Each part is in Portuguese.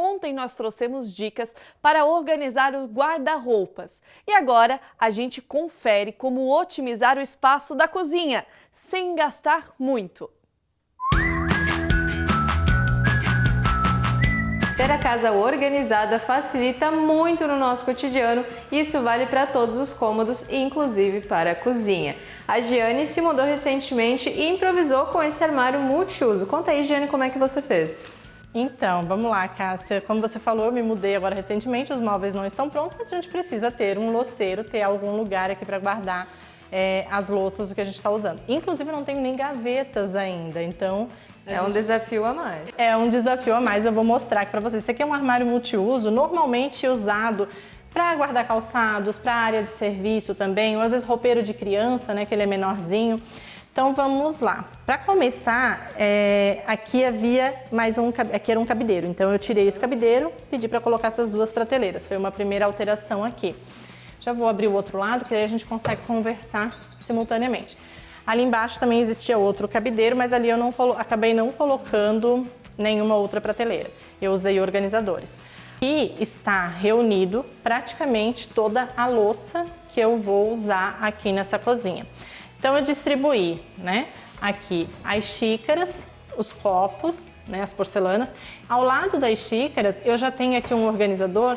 Ontem nós trouxemos dicas para organizar o guarda-roupas e agora a gente confere como otimizar o espaço da cozinha sem gastar muito. Ter a casa organizada facilita muito no nosso cotidiano e isso vale para todos os cômodos, inclusive para a cozinha. A Giane se mudou recentemente e improvisou com esse armário multiuso. Conta aí, Giane, como é que você fez? Então, vamos lá, Cássia. Como você falou, eu me mudei agora recentemente, os móveis não estão prontos, mas a gente precisa ter um louceiro, ter algum lugar aqui para guardar as louças que a gente está usando. Inclusive, eu não tenho nem gavetas ainda, então... É um desafio a mais. É um desafio a mais, eu vou mostrar aqui para vocês. Esse aqui é um armário multiuso, normalmente usado para guardar calçados, para área de serviço também, ou às vezes roupeiro de criança, né, que ele é menorzinho. Então vamos lá. Para começar, aqui havia aqui era um cabideiro, então eu tirei esse cabideiro, pedi para colocar essas duas prateleiras. Foi uma primeira alteração aqui. Já vou abrir o outro lado, que aí a gente consegue conversar simultaneamente. Ali embaixo também existia outro cabideiro, mas ali eu acabei não colocando nenhuma outra prateleira. Eu usei organizadores. E está reunido praticamente toda a louça que eu vou usar aqui nessa cozinha. Então eu distribuí, né, aqui as xícaras, os copos, né, as porcelanas. Ao lado das xícaras eu já tenho aqui um organizador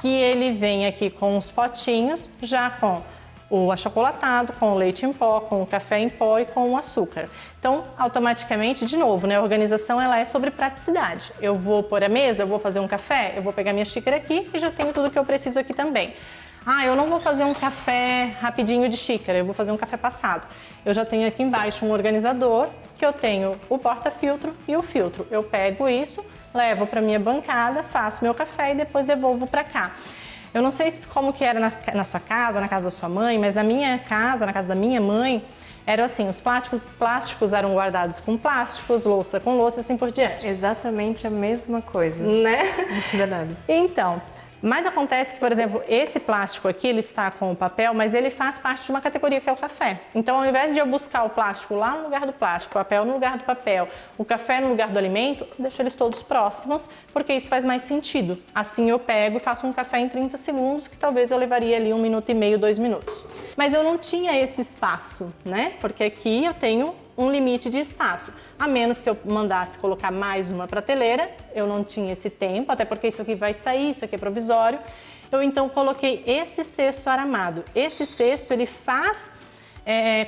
que ele vem aqui com os potinhos, já com o achocolatado, com o leite em pó, com o café em pó e com o açúcar. Então, automaticamente, de novo, né, a organização ela é sobre praticidade. Eu vou pôr a mesa, eu vou fazer um café, eu vou pegar minha xícara aqui e já tenho tudo que eu preciso aqui também. Ah, eu não vou fazer um café rapidinho de xícara, eu vou fazer um café passado. Eu já tenho aqui embaixo um organizador, que eu tenho o porta-filtro e o filtro. Eu pego isso, levo para minha bancada, faço meu café e depois devolvo para cá. Eu não sei como que era na sua casa, na casa da sua mãe, mas na minha casa, na casa da minha mãe, era assim, os plásticos eram guardados com plásticos, louça com louça, assim por diante. Exatamente a mesma coisa. Né? Verdade. Então, mas acontece que, por exemplo, esse plástico aqui, ele está com o papel, mas ele faz parte de uma categoria que é o café. Então, ao invés de eu buscar o plástico lá no lugar do plástico, o papel no lugar do papel, o café no lugar do alimento, eu deixo eles todos próximos, porque isso faz mais sentido. Assim eu pego e faço um café em 30 segundos, que talvez eu levaria ali 1 minuto e meio, 2 minutos. Mas eu não tinha esse espaço, né? Porque aqui eu tenho um limite de espaço. A menos que eu mandasse colocar mais uma prateleira, eu não tinha esse tempo, até porque isso aqui vai sair, isso aqui é provisório. Eu então coloquei esse cesto aramado. Esse cesto ele faz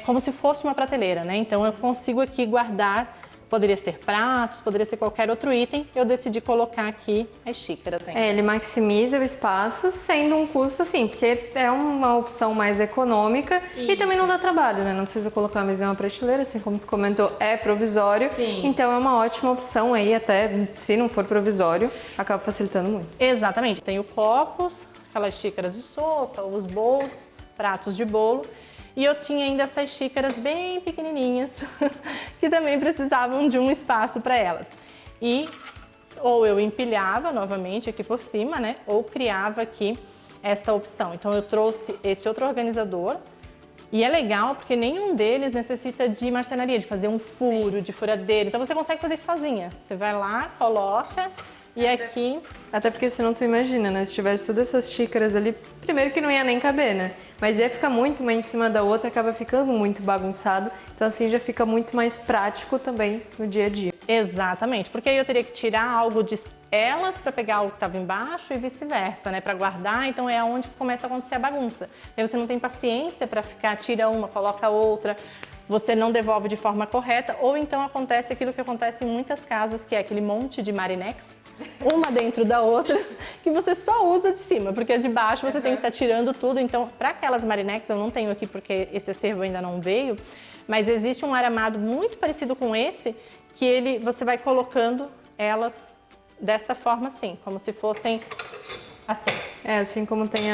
como se fosse uma prateleira, né? Então eu consigo aqui guardar, poderia ser pratos, poderia ser qualquer outro item, eu decidi colocar aqui as xícaras. Né? Ele maximiza o espaço, sendo um custo assim, porque é uma opção mais econômica. Isso. E também não dá trabalho, né? Não precisa colocar mais em uma prateleira, assim como tu comentou, é provisório. Sim. Então é uma ótima opção aí, até se não for provisório, acaba facilitando muito. Exatamente. Tenho copos, aquelas xícaras de sopa, os bowls, pratos de bolo. E eu tinha ainda essas xícaras bem pequenininhas, que também precisavam de um espaço para elas. E ou eu empilhava novamente aqui por cima, né? Ou criava aqui esta opção. Então eu trouxe esse outro organizador. E é legal porque nenhum deles necessita de marcenaria, de fazer um furo, de furadeira. Então você consegue fazer isso sozinha. Você vai lá, coloca... E aqui... Até porque senão tu imagina, né? Se tivesse todas essas xícaras ali, primeiro que não ia nem caber, né? Mas ia ficar muito uma em cima da outra, acaba ficando muito bagunçado. Então assim já fica muito mais prático também no dia a dia. Exatamente, porque aí eu teria que tirar algo de elas para pegar o que estava embaixo e vice-versa, né? Para guardar, então é onde começa a acontecer a bagunça. Aí você não tem paciência para ficar, tira uma, coloca outra... Você não devolve de forma correta, ou então acontece aquilo que acontece em muitas casas, que é aquele monte de marinex, uma dentro da outra, que você só usa de cima, porque de baixo você tem que estar tirando tudo. Então, para aquelas marinex, eu não tenho aqui porque esse acervo ainda não veio, mas existe um aramado muito parecido com esse, que você vai colocando elas desta forma assim, como se fossem... assim. Assim como tem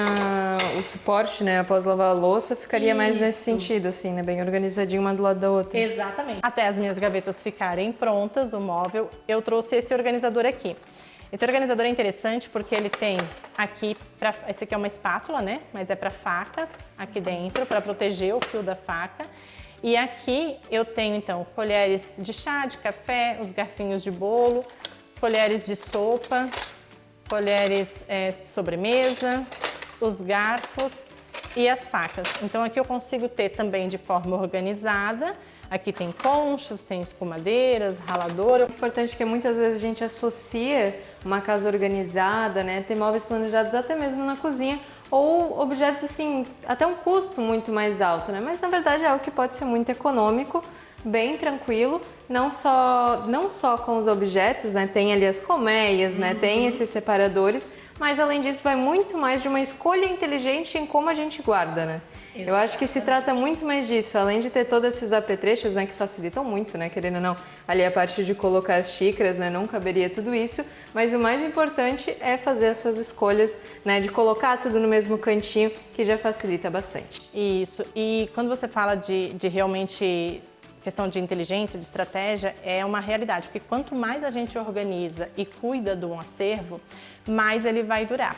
o suporte, né, após lavar a louça, ficaria mais nesse sentido, assim, né, bem organizadinho uma do lado da outra. Exatamente. Até as minhas gavetas ficarem prontas, o móvel, eu trouxe esse organizador aqui. Esse organizador é interessante porque ele tem aqui, esse aqui é uma espátula, né, mas é para facas aqui dentro, para proteger o fio da faca. E aqui eu tenho, então, colheres de chá, de café, os garfinhos de bolo, colheres de sopa, colheres de sobremesa, os garfos e as facas. Então aqui eu consigo ter também de forma organizada. Aqui tem conchas, tem escumadeiras, ralador. O importante é que muitas vezes a gente associa uma casa organizada, né, ter móveis planejados até mesmo na cozinha, ou objetos assim, até um custo muito mais alto, né? Mas na verdade é algo que pode ser muito econômico, bem tranquilo, não só com os objetos, né? Tem ali as colmeias, né? Tem esses separadores, mas além disso vai muito mais de uma escolha inteligente em como a gente guarda, né? Eu acho que se trata muito mais disso, além de ter todos esses apetrechos, né, que facilitam muito, né, querendo ou não, ali a parte de colocar as xícaras, né, não caberia tudo isso, mas o mais importante é fazer essas escolhas, né, de colocar tudo no mesmo cantinho, que já facilita bastante. Isso, e quando você fala de realmente questão de inteligência, de estratégia, é uma realidade, porque quanto mais a gente organiza e cuida de um acervo, mais ele vai durar.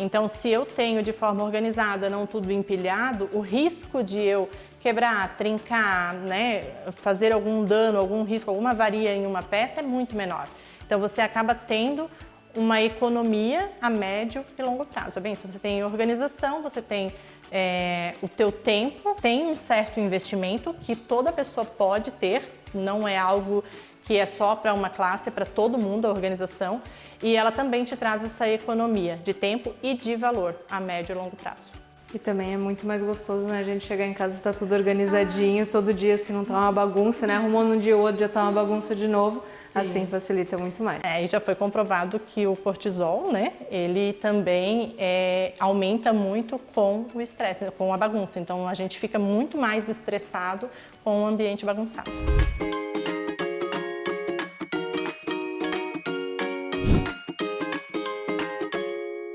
Então, se eu tenho de forma organizada, não tudo empilhado, o risco de eu quebrar, trincar, né, fazer algum dano, algum risco, alguma avaria em uma peça é muito menor. Então, você acaba tendo uma economia a médio e longo prazo. Bem, se você tem organização, você tem o teu tempo, tem um certo investimento que toda pessoa pode ter, não é algo que é só para uma classe, é para todo mundo a organização, e ela também te traz essa economia de tempo e de valor a médio e longo prazo. E também é muito mais gostoso, né, a gente chegar em casa e tá tudo organizadinho, todo dia assim não tá uma bagunça, né, arrumou num dia ou outro já tá uma bagunça de novo, assim facilita muito mais. E já foi comprovado que o cortisol, né, ele também aumenta muito com o estresse, com a bagunça, então a gente fica muito mais estressado com o ambiente bagunçado.